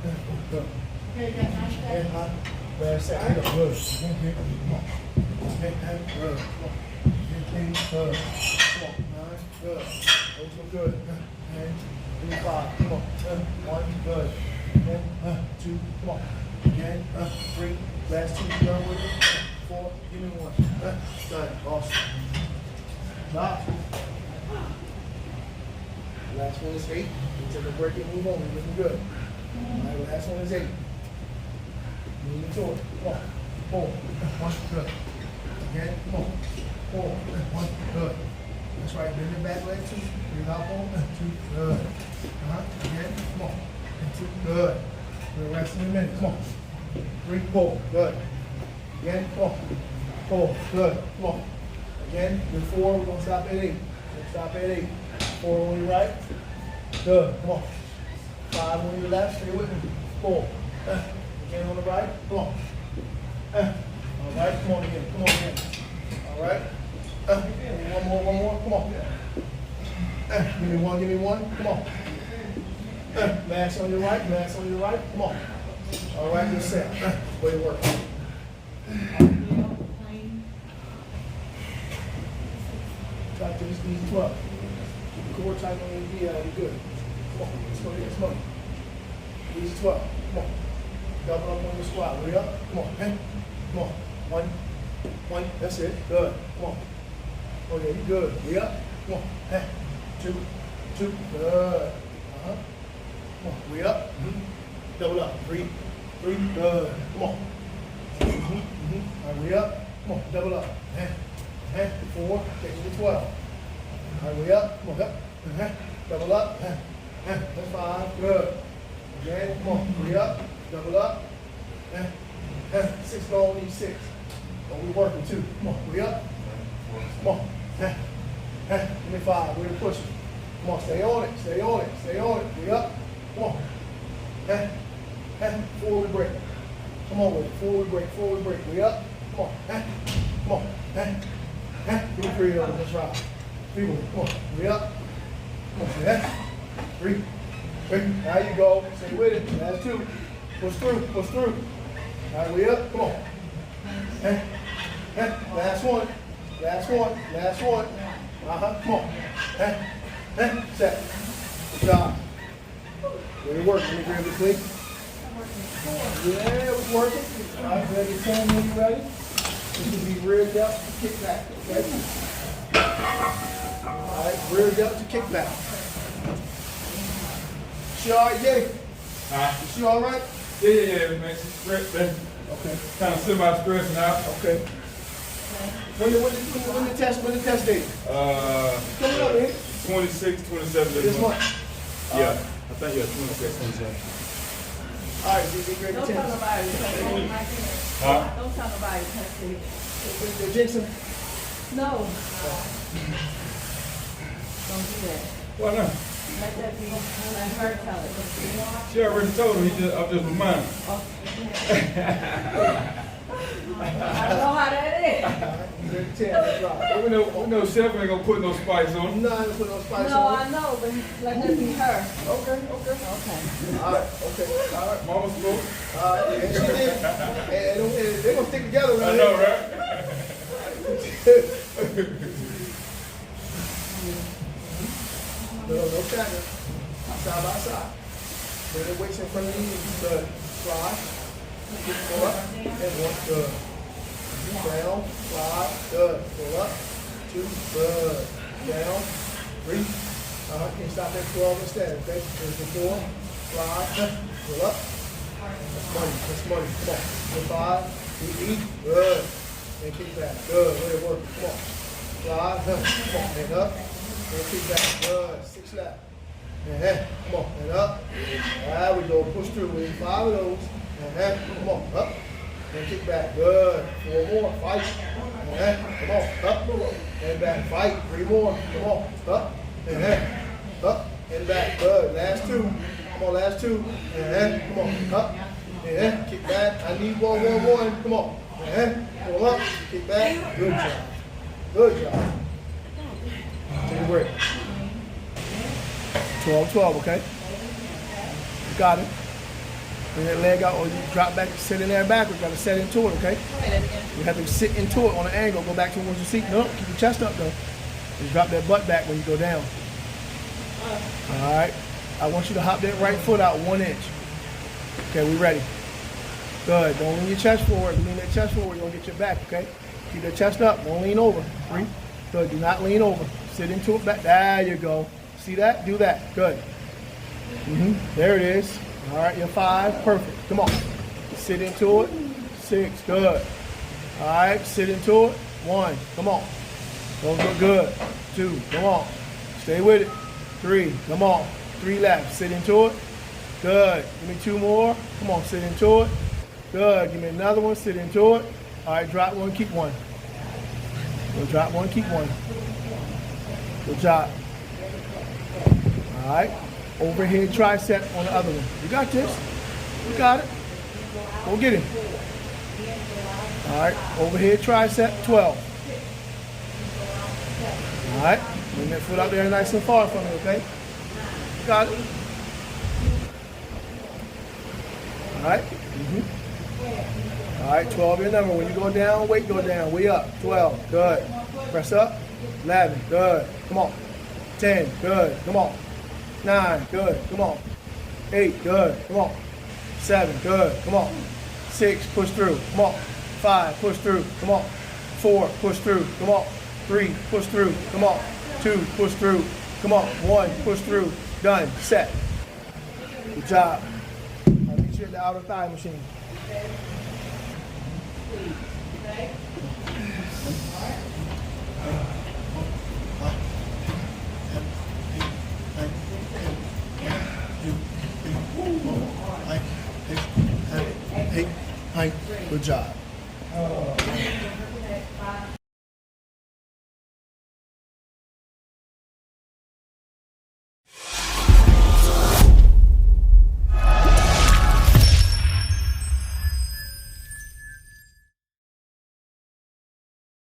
Good. And hot. Last set. Good. Come on. Good. Come on. 15. Good. Come on. 9. Good. Those look good. And 5. Come on. 1. Good. And 2. Come on. Again. 3. Last 2. Done with it. 4. Give me 1. Done. Awesome. Stop. Last one is 8. We take a break and move on. We're looking good. All right, last one is 8. Moving toward it. Come on. 4. 1. Good. Again. Come on. 4. 1. Good. That's right. Bend your back leg 2. Breathe out 4. 2. Good. Again. Come on. And 2. Good. We'll rest in a minute. Come on. 3. 4. Good. Again. Come on. 4. Good. Come on. Again. With 4. We're going to stop at 8. We'll stop at 8. 4 on your right. Good. Come on. 5 on your left. Stay with me. 4. Again on the right. Come on. All right. Come on again. Come on again. All right. Give me one more. One more. Come on. Give me one. Give me one. Come on. Max on your right. Max on your right. Come on. All right. Good set. Way to work. Try to just easy 12. Core tight on your knee, be good. Come on, let's go here, smoke. Easy 12. Come on. Double up on your squat. Way up. Come on. Come on. 1. 1. That's it. Good. Come on. Oh yeah, you good. Way up. Come on. 2. 2. Good. Come on. Way up. Double up. 3. 3. Good. Come on. All right, way up. Come on. Double up. 4. Take it to 12. All right, way up. Come on. Up. Double up. That's 5. Good. Again. Come on. Way up. Double up. 6 long. Need 6. Oh, we working 2. Come on. Way up. Come on. Give me 5. We're pushing. Come on. Stay on it. Stay on it. Stay on it. Way up. Come on. Forward break. Come on with it. Forward break. Forward break. Way up. Come on. Come on. Give me 3 of them. That's right. 3 more. Come on. Way up. Come on. See that? 3. 3. There you go. Stay with it. Last 2. Push through. Push through. All right. Way up. Come on. Last one. Last one. Last one. Come on. Set. Good job. Way to work. Let me grab this week. Yeah, it was working. All right. Ready to turn when you're ready. This will be reared up to kick back. Okay? All right, reared up to kick back. She all right, Jay? Is she all right? Yeah, man. She's stressed, man. Okay. Kind of semi-stressing out. Okay. When the test date? Coming up, man. 26, 27 This month. Yeah, I think 26, 27. All right, get ready to Don't tell test. nobody. Huh? Don't tell nobody. Test it. The Jason. No. Don't do that. Why not? Let that be. Let her tell it. She already told him. I'm just reminding him. I know how that is. All right, you ready to test? That's right. We know Chef ain't gonna put no spice on him. No, I ain't put no spice No, on I know, but let that be her. Okay. Okay. All right, okay. All right. Mama spoke. All right, and she did. And they're going to stick together. I know, right? No stagger. Side by side. Bring the weights in front of you. Good. Slide. Pull up. And 1. Good. Down. Slide. Good. Pull up. 2. Good. Down. 3. Can you stop at 12 instead? Okay. There's the 4. Slide. Pull up. That's money. That's money. Come on. The 5. Eat. Good. And kick back. Good. Way to work. Come on. Slide. Come on. And up. And kick back. Good. 6 left. Come on. And up. There we go. Push through. We need 5 of those. Come on. Up. And kick back. Good. 4 more. Fight. Come on. Up. And back. Fight. 3 more. Come on. Up. And up. And back. Good. Last 2. Come on. Last 2. Come on. Up. Kick back. I need 1, 1, 1. Come on. Pull up. Kick back. Good job. Good job. Take a break. 12, 12, okay? You got it. Bring that leg out, or you drop back, sit in there backwards. Got to set into it, okay? Say that again. You have to sit into it on an angle. Go back towards your seat. No, keep your chest up though. You drop that butt back when you go down. All right. I want you to hop that right foot out 1 inch. Okay, we ready? Good. Don't lean your chest forward. Lean that chest forward. You're gonna get your back. Okay. Keep that chest up. Don't lean over. 3. Good. Do not lean over. Sit into it back. There you go. See that? Do that. Good. There it is. All right. You're 5. Perfect. Come on. Sit into it. 6. Good. All right. Sit into it. 1. Come on. Those look good. 2. Come on. Stay with it. 3. Come on. 3 left. Sit into it. Good. Give me 2 more. Come on. Sit into it. Good. Give me another one. Sit into it. All right. Drop 1. Keep 1. Go drop 1. Keep 1. Good job. All right. Overhead tricep on the other one. You got this. You got it. Go get him. All right. Overhead tricep 12. All right. Bring that foot out there nice and far from you, okay? Got it. All right. All right, 12 your number. When you go down, weight go down. Way up. 12. Good. Press up. 11. Good. Come on. 10. Good. Come on. 9. Good. Come on. 8. Good. Come on. 7. Good. Come on. 6. Push through. Come on. 5. Push through. Come on. 4. Push through. Come on. 3. Push through. Come on. 2. Push through. Come on. 1. Push through. Done. Set. Good job. I'll meet you at the outer thigh machine. Hey, good job.